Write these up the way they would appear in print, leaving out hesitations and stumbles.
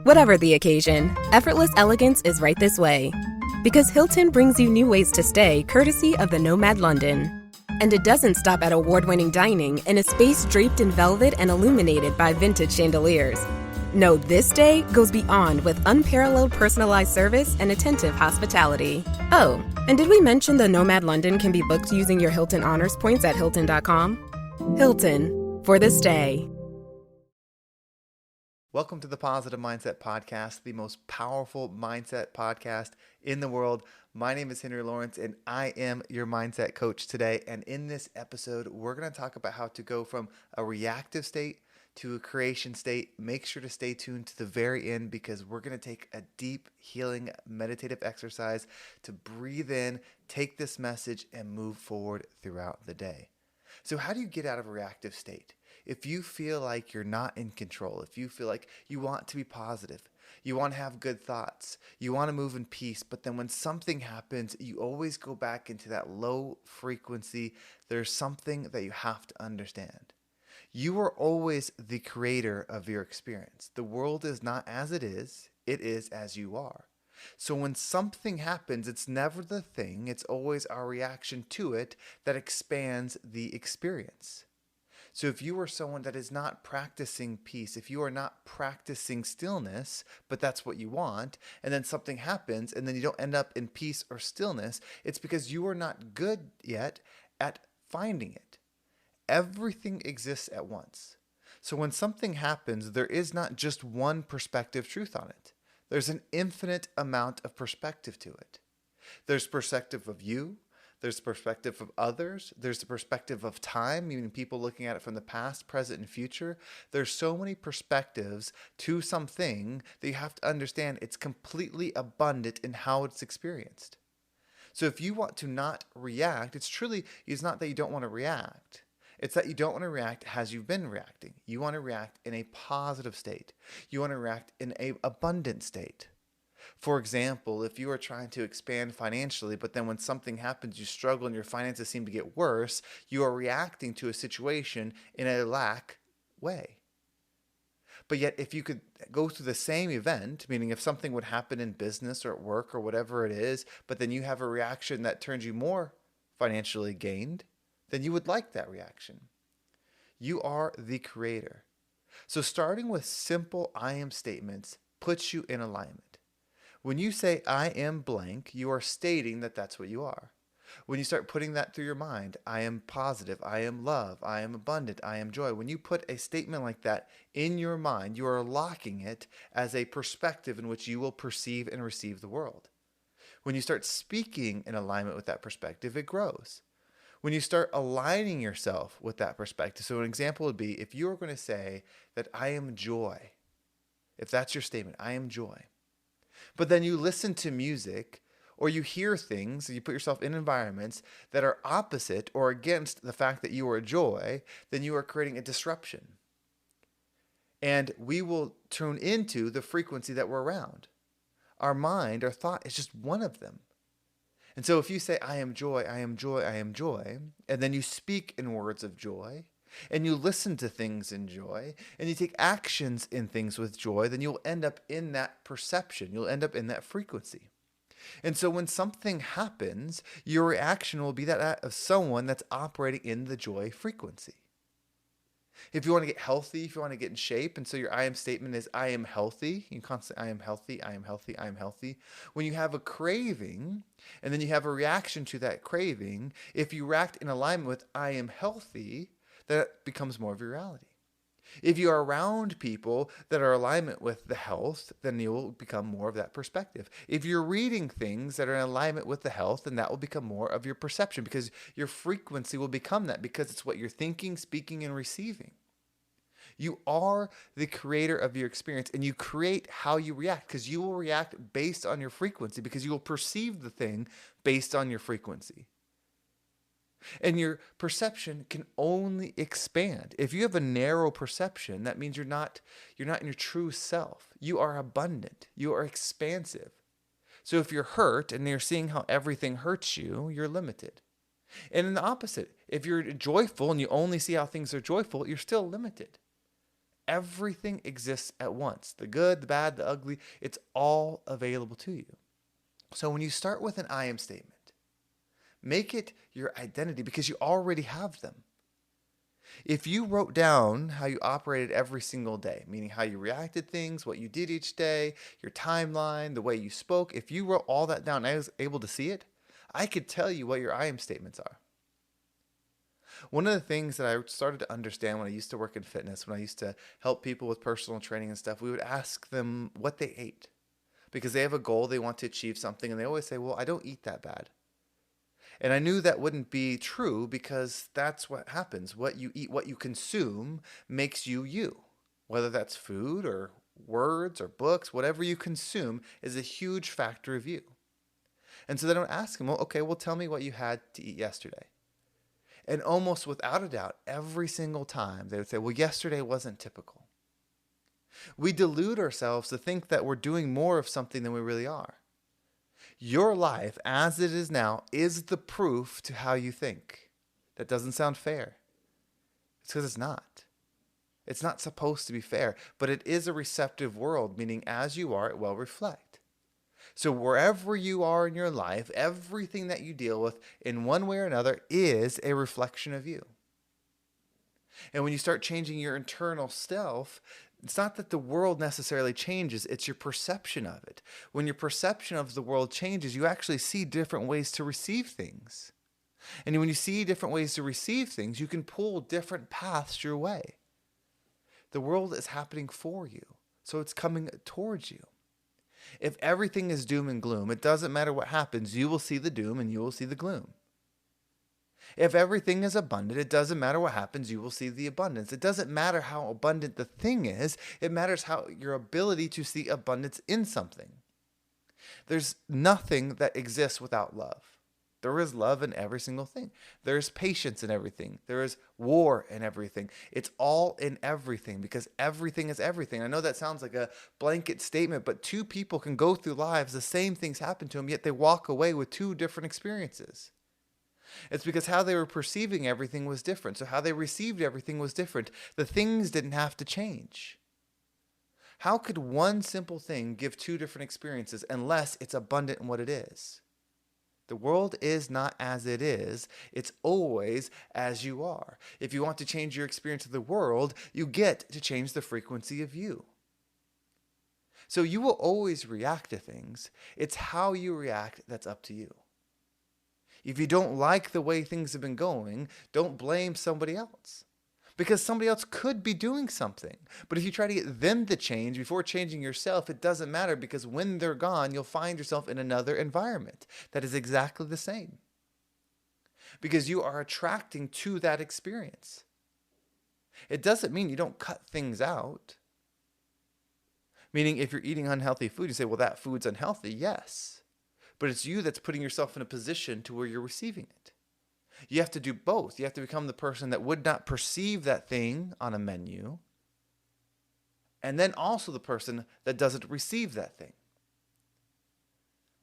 Whatever the occasion, effortless elegance is right this way. Because Hilton brings you new ways to stay courtesy of the Nomad London. And it doesn't stop at award-winning dining in a space draped in velvet and illuminated by vintage chandeliers. No, this day goes beyond with unparalleled personalized service and attentive hospitality. Oh, and did we mention the Nomad London can be booked using your Hilton Honors points at Hilton.com? Hilton, for the stay. Welcome to the Positive Mindset Podcast, the most powerful mindset podcast in the world. My name is Henry Lawrence, and I am your mindset coach today. And in this episode, we're going to talk about how to go from a reactive state to a creation state. Make sure to stay tuned to the very end because we're going to take a deep, healing, meditative exercise to breathe in, take this message, and move forward throughout the day. So how do you get out of a reactive state? If you feel like you're not in control, if you feel like you want to be positive, you want to have good thoughts, you want to move in peace, but then when something happens, you always go back into that low frequency, there's something that you have to understand. You are always the creator of your experience. The world is not as it is as you are. So when something happens, it's never the thing, it's always our reaction to it that expands the experience. So if you are someone that is not practicing peace, if you are not practicing stillness, but that's what you want, and then something happens and then you don't end up in peace or stillness, it's because you are not good yet at finding it. Everything exists at once. So when something happens, there is not just one perspective truth on it. There's an infinite amount of perspective to it. There's perspective of you. There's the perspective of others. There's the perspective of time, meaning people looking at it from the past, present, and future. There's so many perspectives to something that you have to understand it's completely abundant in how it's experienced. So if you want to not react, it's not that you don't want to react. It's that you don't want to react as you've been reacting. You want to react in a positive state. You want to react in an abundant state. For example, if you are trying to expand financially, but then when something happens, you struggle and your finances seem to get worse, you are reacting to a situation in a lack way. But yet, if you could go through the same event, meaning if something would happen in business or at work or whatever it is, but then you have a reaction that turns you more financially gained, then you would like that reaction. You are the creator. So starting with simple I am statements puts you in alignment. When you say, I am blank, you are stating that that's what you are. When you start putting that through your mind, I am positive, I am love, I am abundant, I am joy. When you put a statement like that in your mind, you are locking it as a perspective in which you will perceive and receive the world. When you start speaking in alignment with that perspective, it grows. When you start aligning yourself with that perspective, so an example would be if you are going to say that I am joy, if that's your statement, I am joy. But then you listen to music or you hear things, you put yourself in environments that are opposite or against the fact that you are joy, then you are creating a disruption. And we will tune into the frequency that we're around. Our mind, our thought is just one of them. And so if you say, I am joy, I am joy, I am joy, and then you speak in words of joy, and you listen to things in joy, and you take actions in things with joy, then you'll end up in that perception. You'll end up in that frequency. And so when something happens, your reaction will be that of someone that's operating in the joy frequency. If you want to get healthy, if you want to get in shape, and so your I am statement is I am healthy, you constantly I am healthy, I am healthy, I am healthy. When you have a craving, and then you have a reaction to that craving, if you react in alignment with I am healthy, that becomes more of your reality. If you are around people that are in alignment with the health, then you will become more of that perspective. If you're reading things that are in alignment with the health, then that will become more of your perception because your frequency will become that because it's what you're thinking, speaking, and receiving. You are the creator of your experience and you create how you react because you will react based on your frequency because you will perceive the thing based on your frequency. And your perception can only expand. If you have a narrow perception, that means you're not in your true self. You are abundant. You are expansive. So if you're hurt and you're seeing how everything hurts you, you're limited. And in the opposite, if you're joyful and you only see how things are joyful, you're still limited. Everything exists at once. The good, the bad, the ugly, it's all available to you. So when you start with an I am statement, make it your identity because you already have them. If you wrote down how you operated every single day, meaning how you reacted to things, what you did each day, your timeline, the way you spoke, if you wrote all that down and I was able to see it, I could tell you what your I am statements are. One of the things that I started to understand when I used to work in fitness, when I used to help people with personal training and stuff, we would ask them what they ate because they have a goal, they want to achieve something, and they always say, well, I don't eat that bad. And I knew that wouldn't be true because that's what happens. What you eat, what you consume makes you you. Whether that's food or words or books, whatever you consume is a huge factor of you. And so then I would ask them, well, okay, well, tell me what you had to eat yesterday. And almost without a doubt, every single time they would say, well, yesterday wasn't typical. We delude ourselves to think that we're doing more of something than we really are. Your life, as it is now, is the proof to how you think. That doesn't sound fair. It's because it's not. It's not supposed to be fair, but it is a receptive world, meaning as you are, it will reflect. So wherever you are in your life, everything that you deal with in one way or another is a reflection of you. And when you start changing your internal self, it's not that the world necessarily changes, it's your perception of it. When your perception of the world changes, you actually see different ways to receive things. And when you see different ways to receive things, you can pull different paths your way. The world is happening for you, so it's coming towards you. If everything is doom and gloom, it doesn't matter what happens, you will see the doom and you will see the gloom. If everything is abundant, it doesn't matter what happens, you will see the abundance. It doesn't matter how abundant the thing is, it matters how your ability to see abundance in something. There's nothing that exists without love. There is love in every single thing. There is patience in everything. There is war in everything. It's all in everything because everything is everything. I know that sounds like a blanket statement, but two people can go through lives, the same things happen to them, yet they walk away with two different experiences. It's because how they were perceiving everything was different. So how they received everything was different. The things didn't have to change. How could one simple thing give two different experiences unless it's abundant in what it is? The world is not as it is. It's always as you are. If you want to change your experience of the world, you get to change the frequency of you. So you will always react to things. It's how you react that's up to you. If you don't like the way things have been going, don't blame somebody else. Because somebody else could be doing something. But if you try to get them to change before changing yourself, it doesn't matter because when they're gone, you'll find yourself in another environment that is exactly the same. Because you are attracting to that experience. It doesn't mean you don't cut things out. Meaning if you're eating unhealthy food, you say, well, that food's unhealthy. Yes. But it's you that's putting yourself in a position to where you're receiving it. You have to do both. You have to become the person that would not perceive that thing on a menu, and then also the person that doesn't receive that thing.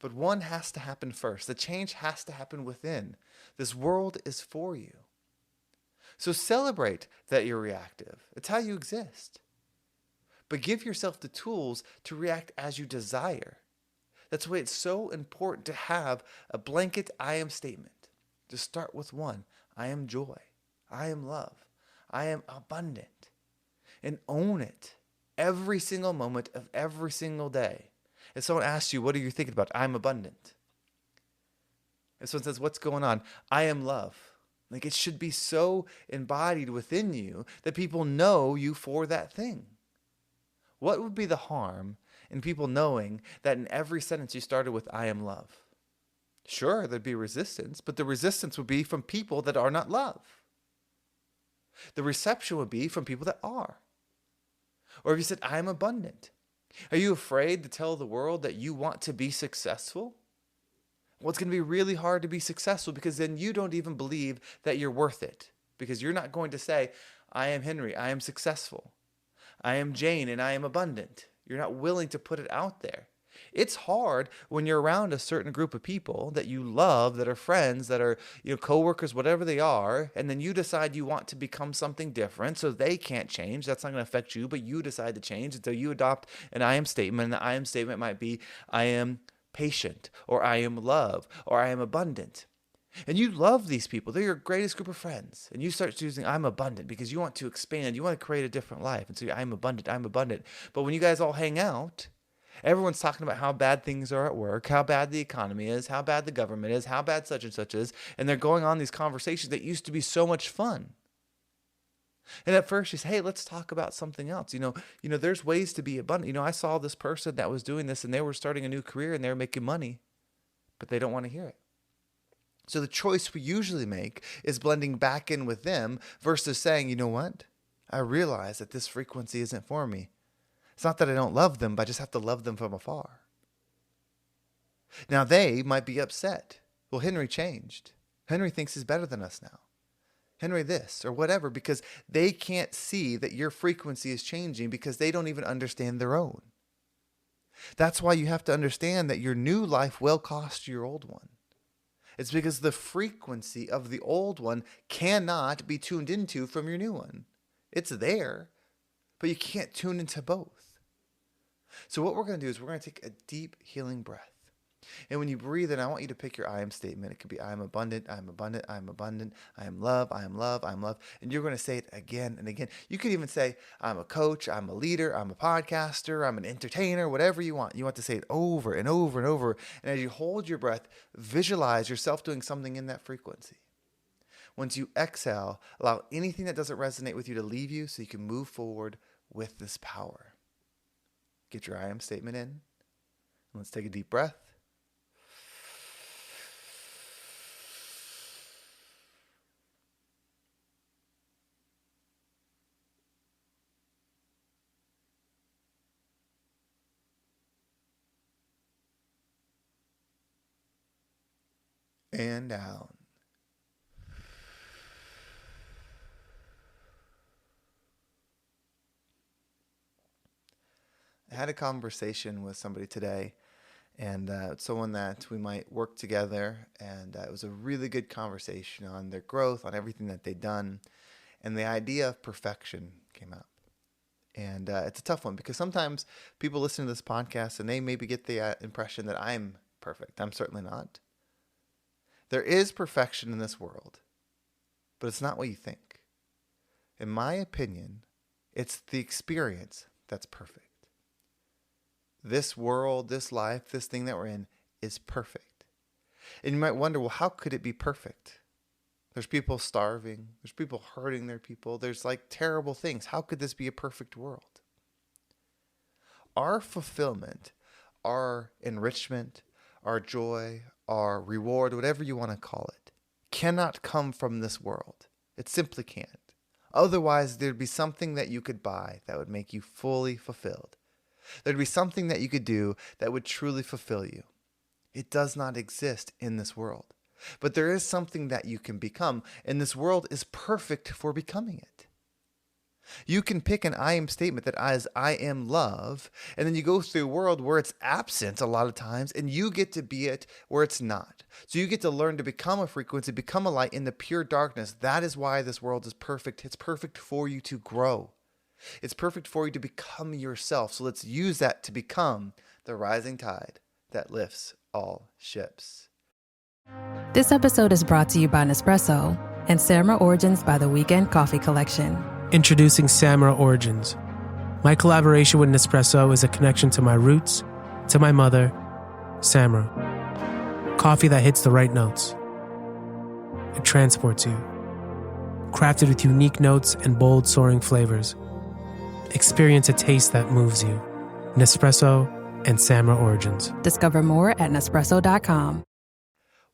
But one has to happen first. The change has to happen within. This world is for you. So celebrate that you're reactive. It's how you exist. But give yourself the tools to react as you desire. That's why it's so important to have a blanket I am statement. Just start with one. I am joy. I am love. I am abundant. And own it every single moment of every single day. If someone asks you, what are you thinking about? I'm abundant. If someone says, what's going on? I am love. Like it should be so embodied within you that people know you for that thing. What would be the harm in people knowing that in every sentence you started with, I am love? Sure, there'd be resistance, but the resistance would be from people that are not love. The reception would be from people that are. Or if you said, I am abundant. Are you afraid to tell the world that you want to be successful? Well, it's going to be really hard to be successful because then you don't even believe that you're worth it. Because you're not going to say, I am Henry, I am successful. I am Jane, and I am abundant. You're not willing to put it out there. It's hard when you're around a certain group of people that you love, that are friends, that are, coworkers, whatever they are, and then you decide you want to become something different, so they can't change. That's not going to affect you, but you decide to change. And so you adopt an I am statement, and the I am statement might be, I am patient, or I am love, or I am abundant. And you love these people. They're your greatest group of friends. And you start choosing I'm abundant because you want to expand. You want to create a different life. And so I'm abundant, I'm abundant. But when you guys all hang out, everyone's talking about how bad things are at work, how bad the economy is, how bad the government is, how bad such and such is. And they're going on these conversations that used to be so much fun. And at first you say, hey, let's talk about something else. There's ways to be abundant. I saw this person that was doing this and they were starting a new career and they were making money, but they don't want to hear it. So the choice we usually make is blending back in with them versus saying, you know what? I realize that this frequency isn't for me. It's not that I don't love them, but I just have to love them from afar. Now they might be upset. Well, Henry changed. Henry thinks he's better than us now. Henry this or whatever, because they can't see that your frequency is changing because they don't even understand their own. That's why you have to understand that your new life will cost your old one. It's because the frequency of the old one cannot be tuned into from your new one. It's there, but you can't tune into both. So what we're going to do is we're going to take a deep healing breath. And when you breathe in, I want you to pick your I am statement. It could be I am abundant, I am abundant, I am abundant, I am love, I am love, I am love. And you're going to say it again and again. You could even say, I'm a coach, I'm a leader, I'm a podcaster, I'm an entertainer, whatever you want. You want to say it over and over and over. And as you hold your breath, visualize yourself doing something in that frequency. Once you exhale, allow anything that doesn't resonate with you to leave you so you can move forward with this power. Get your I am statement in. And let's take a deep breath. And down. I had a conversation with somebody today, and someone that we might work together, and it was a really good conversation on their growth, on everything that they'd done, and the idea of perfection came up. And it's a tough one because sometimes people listen to this podcast and they maybe get the impression that I'm perfect. I'm certainly not. There is perfection in this world, but it's not what you think. In my opinion, it's the experience that's perfect. This world, this life, this thing that we're in is perfect. And you might wonder, well, how could it be perfect? There's people starving. There's people hurting their people. There's like terrible things. How could this be a perfect world? Our fulfillment, our enrichment, our joy, our reward, whatever you want to call it, cannot come from this world. It simply can't. Otherwise, there'd be something that you could buy that would make you fully fulfilled. There'd be something that you could do that would truly fulfill you. It does not exist in this world. But there is something that you can become, and this world is perfect for becoming it. You can pick an I am statement that is I am love, and then you go through a world where it's absent a lot of times, and you get to be it where it's not. So you get to learn to become a frequency, become a light in the pure darkness. That is why this world is perfect. It's perfect for you to grow. It's perfect for you to become yourself. So let's use that to become the rising tide that lifts all ships. This episode is brought to you by Nespresso and Samra Origins by the Weekend Coffee Collection. Introducing Samra Origins. My collaboration with Nespresso is a connection to my roots, to my mother, Samra. Coffee that hits the right notes. It transports you. Crafted with unique notes and bold, soaring flavors. Experience a taste that moves you. Nespresso and Samra Origins. Discover more at Nespresso.com.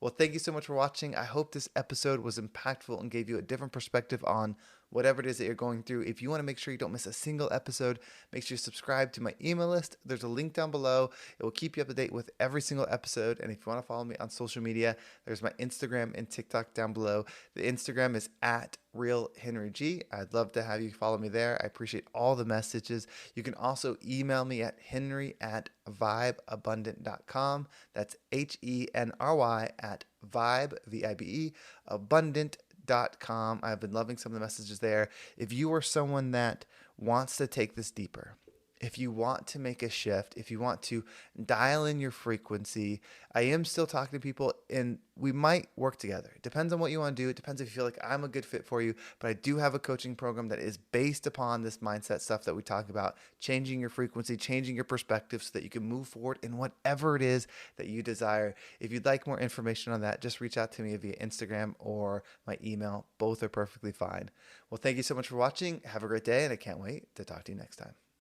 Well, thank you so much for watching. I hope this episode was impactful and gave you a different perspective on whatever it is that you're going through. If you want to make sure you don't miss a single episode, make sure you subscribe to my email list. There's a link down below. It will keep you up to date with every single episode. And if you want to follow me on social media, there's my Instagram and TikTok down below. The Instagram is at RealHenryG. I'd love to have you follow me there. I appreciate all the messages. You can also email me at henry@vibeabundant.com. That's HENRY at vibe, VIBE, abundant.com. I've been loving some of the messages there. If you are someone that wants to take this deeper, if you want to make a shift, if you want to dial in your frequency, I am still talking to people and we might work together. It depends on what you want to do. It depends if you feel like I'm a good fit for you, but I do have a coaching program that is based upon this mindset stuff that we talk about, changing your frequency, changing your perspective so that you can move forward in whatever it is that you desire. If you'd like more information on that, just reach out to me via Instagram or my email. Both are perfectly fine. Well, thank you so much for watching. Have a great day, and I can't wait to talk to you next time.